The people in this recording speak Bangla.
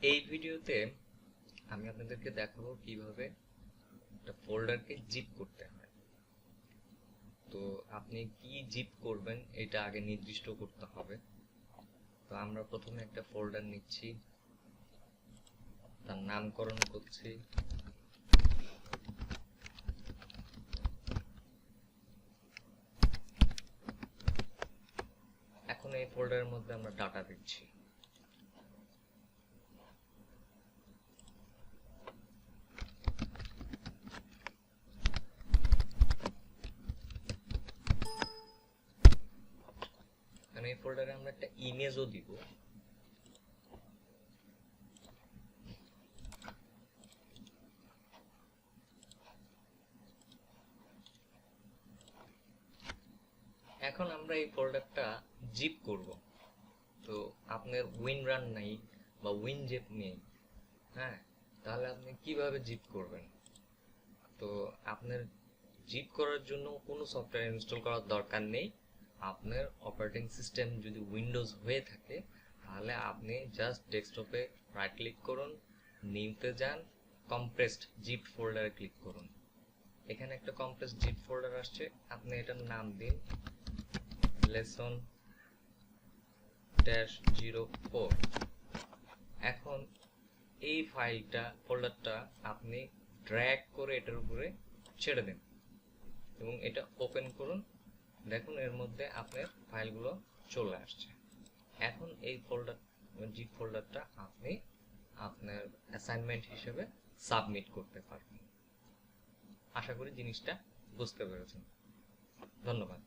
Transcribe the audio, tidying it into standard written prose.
এই ভিডিওতে আমি আপনাদেরকে দেখাবো কিভাবে একটা ফোল্ডারকে জিপ করতে হয়। তো আপনি কি জিপ করবেন এটা আগে নির্দিষ্ট করতে হবে। তো আমরা প্রথমে একটা ফোল্ডার নিচ্ছি, তার নামকরণ করছি। এখন এই ফোল্ডারের মধ্যে আমরা ডাটা দিচ্ছি। এই ফোল্ডারে আমরা একটা ইমেজও দিব। এখন আমরা এই ফোল্ডারটা জিপ করব। তো আপনার উইনরান নাই বা উইনজেপ নেই, হ্যাঁ, তাহলে আপনি কিভাবে জিপ করবেন? তো আপনার জিপ করার জন্য কোনো সফটওয়্যার ইনস্টল করার দরকার নেই। আপনার অপারেটিং সিস্টেম যদি উইন্ডোজ হয়ে থাকে তাহলে আপনি জাস্ট ডেস্কটপে রাইট ক্লিক করুন, নিউতে যান, কম্প্রেসড জিপ ফোল্ডারে ক্লিক করুন। এখানে একটা কম্প্রেসড জিপ ফোল্ডার আসছে, আপনি এটার নাম দিন লেসন -04। এখন এই ফাইলটা ফোল্ডারটা আপনি ড্র্যাগ করে এটার উপরে ছেড়ে দিন এবং এটা ওপেন করুন। দেখুন এর মধ্যে আপনার ফাইলগুলো চলে আসছে। এখন এই ফোল্ডার জিপ ফোল্ডারটা আপনি আপনার অ্যাসাইনমেন্ট হিসেবে সাবমিট করতে পারবেন। আশা করি জিনিসটা বুঝতে পেরেছেন। ধন্যবাদ।